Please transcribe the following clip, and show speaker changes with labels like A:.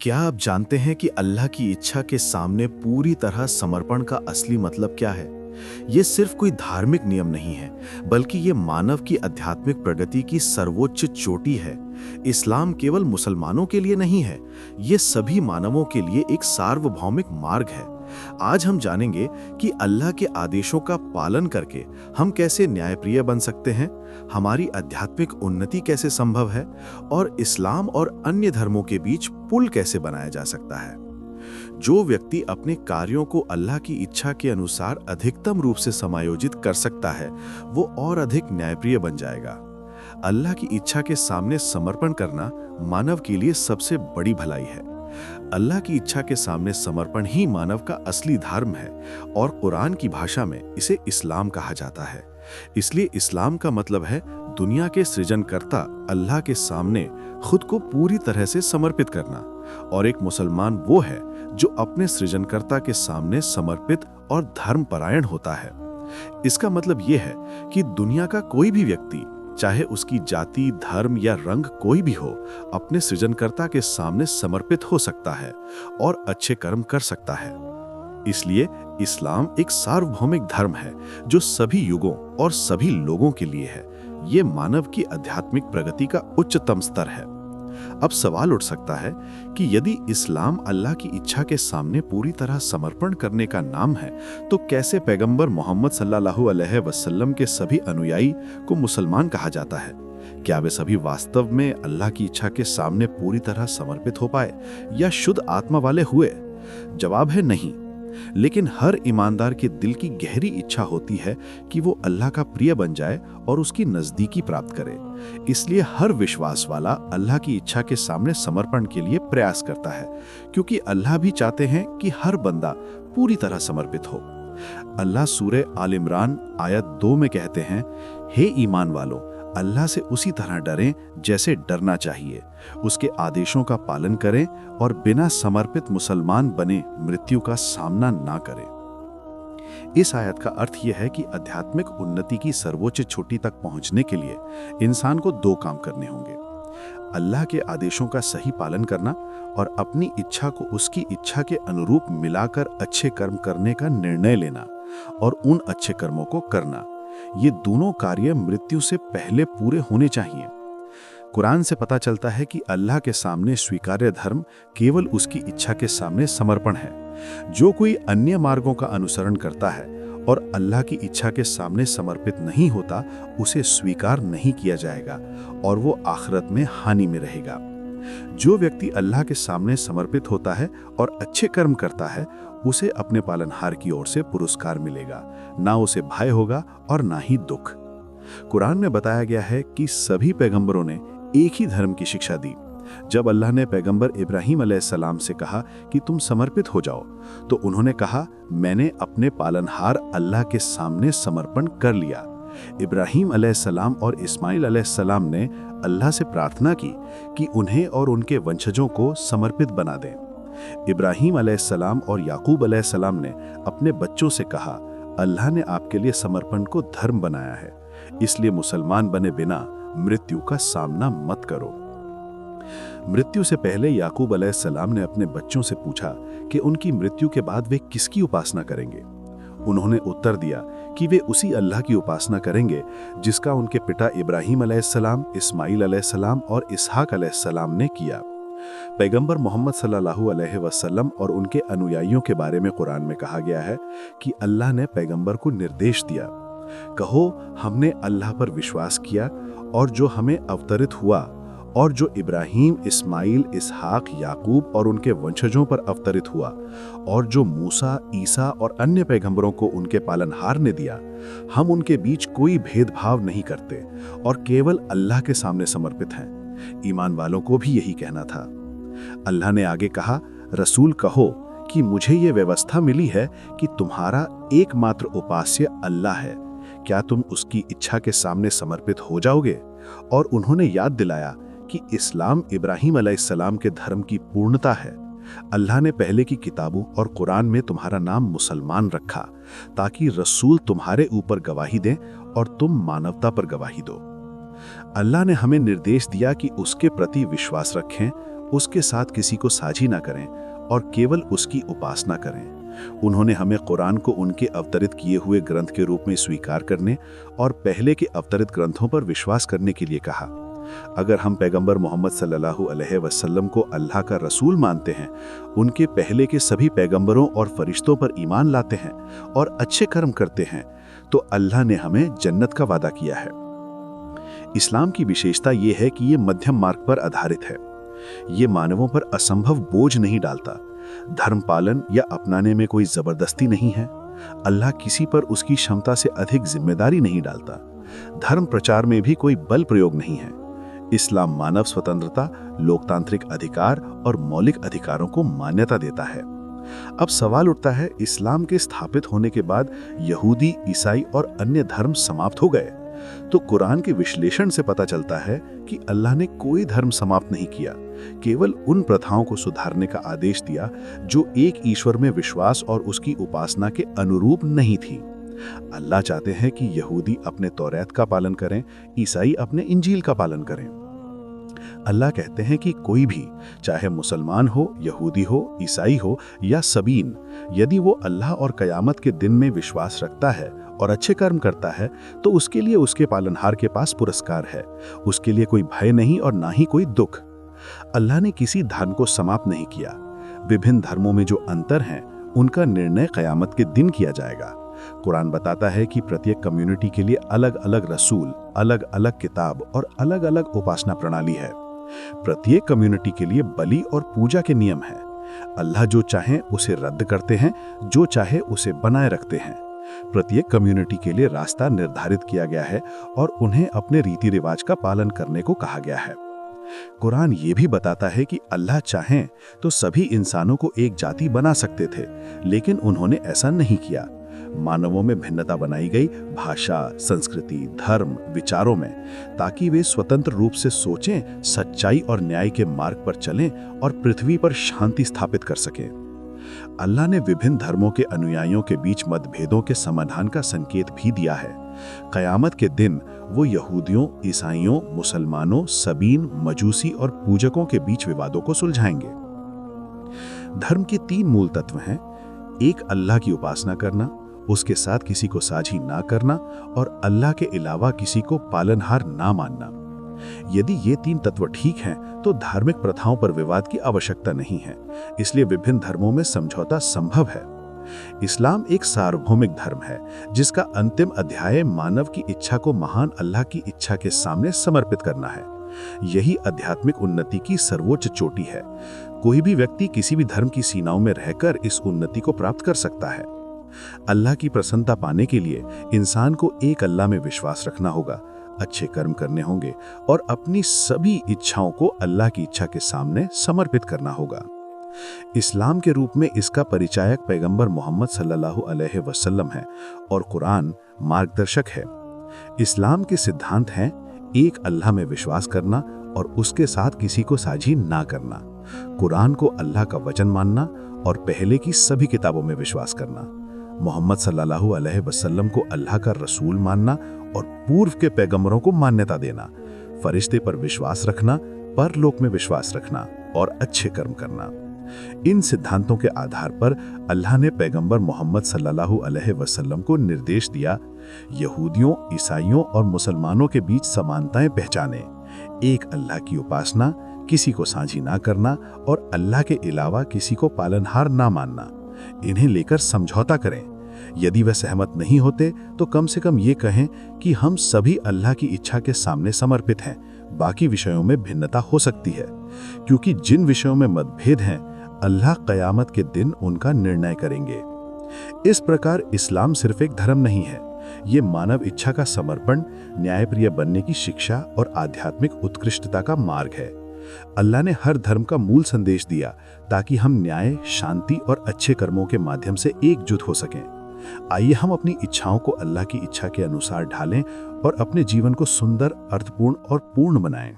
A: क्या आप जानते हैं कि अल्लाह की इच्छा के सामने पूरी तरह समर्पण का असली मतलब क्या है? ये सिर्फ कोई धार्मिक नियम नहीं है, बल्कि ये मानव की आध्यात्मिक प्रगति की सर्वोच्च चोटी है। इस्लाम केवल मुसलमानों के लिए नहीं है, ये सभी मानवों के लिए एक सार्वभौमिक मार्ग है। आज हम जानेंगे कि अल्लाह के आदेशों का पालन करके हम कैसे न्यायप्रिय बन सकते हैं, हमारी आध्यात्मिक उन्नति कैसे संभव है और इस्लाम और अन्य धर्मों के बीच पुल कैसे बनाया जा सकता है। जो व्यक्ति अपने कार्यों को अल्लाह की इच्छा के अनुसार अधिकतम रूप से समायोजित कर सकता है, वो और अधिक न्यायप्रिय बन जाएगा। अल्लाह की इच्छा के सामने समर्पण करना मानव के लिए सबसे बड़ी भलाई है। अल्लाह की इच्छा के सामने समर्पण ही मानव का असली धर्म है और कुरान की भाषा में इसे इस्लाम कहा जाता है। इसलिए इस्लाम का मतलब है दुनिया के सृजनकर्ता अल्लाह के सामने खुद को पूरी तरह से समर्पित करना, और एक मुसलमान वो है जो अपने सृजनकर्ता के सामने समर्पित और धर्मपरायण होता है। इसका मतलब ये है कि दुनिया का कोई भी व्यक्ति, चाहे उसकी जाति, धर्म या रंग कोई भी हो, अपने सृजनकर्ता के सामने समर्पित हो सकता है और अच्छे कर्म कर सकता है। इसलिए इस्लाम एक सार्वभौमिक धर्म है जो सभी युगों और सभी लोगों के लिए है। ये मानव की आध्यात्मिक प्रगति का उच्चतम स्तर है। अब सवाल उठ सकता है कि यदि इस्लाम अल्लाह की इच्छा के सामने पूरी तरह समर्पण करने का नाम है, तो कैसे पैगंबर मोहम्मद सल्लल्लाहु अलैहि वसल्लम के सभी अनुयायी को मुसलमान कहा जाता है? क्या वे सभी वास्तव में अल्लाह की इच्छा के सामने पूरी तरह समर्पित हो पाए या शुद्ध आत्मा वाले हुए? जवाब है नहीं। लेकिन हर ईमानदार के दिल की गहरी इच्छा होती है कि वो अल्लाह का प्रिय बन जाए और उसकी नजदीकी प्राप्त करे। इसलिए हर विश्वास वाला अल्लाह की इच्छा के सामने समर्पण के लिए प्रयास करता है, क्योंकि अल्लाह भी चाहते हैं कि हर बंदा पूरी तरह समर्पित हो। अल्लाह सूरे आल इमरान आयत 2 में कहते हैं, हे ईमान वालों, अल्लाह से उसी तरह डरें जैसे डरना चाहिए, उसके आदेशों का पालन करें और बिना समर्पित मुसलमान बने मृत्यु का सामना ना करें। इस आयत का अर्थ यह है कि आध्यात्मिक उन्नति की सर्वोच्च चोटी तक पहुंचने के लिए इंसान को 2 काम करने होंगे: अल्लाह के आदेशों का सही पालन करना और अपनी इच्छा को उसकी इच्छा के अनुरूप मिलाकर अच्छे कर्म करने का निर्णय लेना और उन अच्छे कर्मों को करना। ये दोनों कार्य मृत्यु से पहले पूरे होने चाहिए। कुरान से पता चलता है कि अल्लाह के सामने स्वीकार्य धर्म केवल उसकी इच्छा के सामने समर्पण है। जो कोई अन्य मार्गों का अनुसरण करता है और अल्लाह की इच्छा के सामने समर्पित नहीं होता, उसे स्वीकार नहीं किया जाएगा और वो आखिरत में हानि में रहेगा। जो व्यक्ति अल्लाह के सामने समर्पित होता है और अच्छे कर्म करता है, उसे अपने पालनहार की ओर से पुरस्कार मिलेगा, ना उसे भय होगा और ना ही दुख। कुरान में बताया गया है कि सभी पैगंबरों ने एक ही धर्म की शिक्षा दी। जब अल्लाह ने पैगंबर इब्राहिम अलैहिस्सलाम से कहा कि तुम समर्पित हो जाओ, तो उन्होंने कहा, मैंने अपने पालनहार अल्लाह के सामने समर्पण कर लिया। इब्राहिम अलैहिस्सलाम और इस्माइल अलैहिस्सलाम ने अल्लाह से प्रार्थना की कि उन्हें और उनके वंशजों को समर्पित बना दें। इब्राहिम अलैहिस्सलाम और याकूब अलैहिस्सलाम ने अपने बच्चों से कहा, अल्लाह ने आपके लिए समर्पण को धर्म बनाया है, इसलिए मुसलमान बने बिना मृत्यु का सामना मत करो। मृत्यु से पहले याकूब अलैहिस्सलाम ने अपने बच्चों से पूछा कि उनकी मृत्यु के बाद वे किसकी उपासना करेंगे। उन्होंने उत्तर दिया कि वे उसी अल्लाह की उपासना करेंगे जिसका उनके पिता इब्राहिम अलैहिस्सलाम, इस्माइल अलैहिस्सलाम और इसहाक अलैहिस्सलाम ने किया। पैगंबर मोहम्मद सल्लल्लाहु अलैहि वसल्लम और उनके अनुयायियों के बारे में कुरान में कहा गया है कि अल्लाह ने पैगंबर को निर्देश दिया, कहो हमने अल्लाह पर विश्वास किया और जो हमें अवतरित हुआ और जो इब्राहिम, इस्माइल, इसहाक, याकूब और उनके वंशजों पर अवतरित हुआ और जो मूसा, ईसा और अन्य पैगंबरों को उनके पालनहार ने दिया, हम उनके बीच कोई भेदभाव नहीं करते और केवल अल्लाह के सामने समर्पित हैं। ईमान वालों को भी यही कहना था। अल्लाह ने आगे कहा, रसूल कहो कि मुझे ये व्यवस्था मिली है कि तुम्हारा एकमात्र उपास्य अल्लाह है, क्या तुम उसकी इच्छा के सामने समर्पित हो जाओगे? और उन्होंने याद दिलाया कि इस्लाम इब्राहिम अलैहिस्सलाम के धर्म की पूर्णता है। अल्लाह ने पहले की किताबों और कुरान में तुम्हारा नाम मुसलमान रखा ताकि रसूल तुम्हारे ऊपर गवाही दें और तुम मानवता पर गवाही दो। अल्लाह ने हमें निर्देश दिया कि उसके प्रति विश्वास रखें,
B: उसके साथ किसी को साझी ना करें और केवल उसकी उपासना करें। उन्होंने हमें कुरान को उनके अवतरित किए हुए ग्रंथ के रूप में स्वीकार करने और पहले के अवतरित ग्रंथों पर विश्वास करने के लिए कहा। अगर हम पैगंबर मोहम्मद सल्लल्लाहु अलैहि वसल्लम को अल्लाह का रसूल मानते हैं, उनके पहले के सभी पैगंबरों और फरिश्तों पर ईमान लाते हैं और अच्छे कर्म करते हैं, तो अल्लाह ने हमें जन्नत का वादा किया है। इस्लाम की विशेषता ये है कि ये मध्यम मार्ग पर आधारित है। ये मानवों पर असंभव बोझ नहीं डालता। धर्म पालन या अपनाने में कोई जबरदस्ती नहीं है। अल्लाह किसी पर उसकी क्षमता से अधिक जिम्मेदारी नहीं डालता। धर्म प्रचार में भी कोई बल प्रयोग नहीं है। इस्लाम मानव स्वतंत्रता, लोकतांत्रिक अधिकार और मौलिक अधिकारों को मान्यता देता है। अब सवाल उठता है, इस्लाम के स्थापित होने के बाद यहूदी, ईसाई और अन्य धर्म समाप्त हो गए? तो कुरान के विश्लेषण से पता चलता है कि अल्लाह ने कोई धर्म समाप्त नहीं किया, केवल उन प्रथाओं को सुधारने का आदेश दिया जो एक ईश्वर में विश्वास और उसकी उपासना के अनुरूप नहीं थी। अल्लाह चाहते हैं कि यहूदी अपने तौरात का पालन करें, ईसाई अपने इंजील का पालन करें। अल्लाह कहते हैं कि कोई भी, चाहे मुसलमान हो, यहूदी हो, ईसाई हो या सबीन, यदि वो अल्लाह और कयामत के दिन में विश्वास रखता है और अच्छे कर्म करता है, तो उसके लिए उसके पालनहार के पास पुरस्कार है। उसके लिए कोई भय नहीं और ना ही कोई दुख। अल्लाह ने किसी धर्म को समाप्त नहीं किया। विभिन्न धर्मों में जो अंतर हैं, उनका निर्णय कयामत के दिन किया जाएगा। कुरान बताता है कि प्रत्येक कम्युनिटी के लिए अलग अलग रसूल, अलग अलग किताब और अलग अलग उपासना प्रणाली है। प्रत्येक कम्युनिटी के लिए बलि और पूजा के नियम हैं। अल्लाह जो चाहे उसे रद्द करते हैं, जो चाहे उसे बनाए रखते हैं। प्रत्येक कम्युनिटी के लिए रास्ता निर्धारित किया गया है और उन्हें अपने रीति रिवाज का पालन करने को कहा गया है। कुरान ये भी बताता है कि अल्लाह चाहें तो सभी इंसानों को एक जाति बना सकते थे, लेकिन उन्होंने ऐसा नहीं किया। मानवों में भिन्नता बनाई गई, भाषा, संस्कृति, धर्म, विचारों में, ताकि वे स्वतंत्र रूप से सोचें, सच्चाई और न्याय के मार्ग पर चलें और पृथ्वी पर शांति स्थापित कर सकें। अल्लाह ने विभिन्न धर्मों के अनुयायियों के बीच मतभेदों के समाधान का संकेत भी दिया है। कयामत के दिन वो यहूदियों, ईसाइयों, मुसलमानों, सबीन, मजूसी और पूजकों के बीच विवादों को सुलझाएंगे। धर्म के 3 मूल तत्व हैं: एक, अल्लाह की उपासना करना, उसके साथ किसी को साझी ना करना और अल्लाह के अलावा किसी को पालनहार ना मानना। यदि ये 3 तत्व ठीक हैं, तो धार्मिक प्रथाओं पर विवाद की आवश्यकता नहीं है। इसलिए विभिन्न धर्मों में समझौता संभव है। इस्लाम एक सार्वभौमिक धर्म है, जिसका अंतिम अध्याय मानव की इच्छा को महान अल्लाह की इच्छा के सामने समर्पित करना है। यही आध्यात्मिक उन्नति की सर्वोच्च चोटी है। कोई भी व्यक्ति किसी भी धर्म की सीमाओं में रहकर इस उन्नति को प्राप्त कर सकता है। अल्लाह की प्रसन्नता पाने के लिए इंसान को एक अल्लाह में विश्वास रखना होगा, अच्छे कर्म करने होंगे और अपनी सभी इच्छाओं को अल्लाह की इच्छा के सामने समर्पित करना होगा। इस्लाम के रूप में इसका परिचायक पैगंबर मोहम्मद सल्लल्लाहु अलैहि वसल्लम है और कुरान मार्गदर्शक है। इस्लाम के सिद्धांत हैं: एक अल्लाह में विश्वास करना और उसके साथ किसी को साझी ना करना, कुरान को अल्लाह का वचन मानना और पहले की सभी किताबों में विश्वास करना, मोहम्मद सल्लल्लाहु अलैहि वसल्लम को अल्लाह का रसूल मानना और पूर्व के पैगंबरों को मान्यता देना, फरिश्ते पर विश्वास रखना, परलोक में विश्वास रखना और अच्छे कर्म करना। इन सिद्धांतों के आधार पर अल्लाह ने पैगंबर मोहम्मद सल्लल्लाहु अलैहि वसल्लम को निर्देश दिया: यहूदियों, ईसाइयों और मुसलमानों के बीच समानताएं पहचानें, एक अल्लाह की उपासना, किसी को साझी ना करना और अल्लाह के अलावा किसी को पालनहार ना मानना। इन्हें लेकर समझौता करें। यदि वे सहमत नहीं होते तो कम से कम ये कहें कि हम सभी अल्लाह की इच्छा के सामने समर्पित हैं। बाकी विषयों में भिन्नता हो सकती है, क्योंकि जिन विषयों में मतभेद हैं, अल्लाह कयामत के दिन उनका निर्णय करेंगे। इस प्रकार इस्लाम सिर्फ एक धर्म नहीं है, ये मानव इच्छा का समर्पण, न्यायप्रिय बनने की शिक्षा और आध्यात्मिक उत्कृष्टता का मार्ग है। अल्लाह ने हर धर्म का मूल संदेश दिया ताकि हम न्याय, शांति और अच्छे कर्मों के माध्यम से एकजुट हो सकें। आइए हम अपनी इच्छाओं को अल्लाह की इच्छा के अनुसार ढालें और अपने जीवन को सुंदर, अर्थपूर्ण और पूर्ण बनाएं।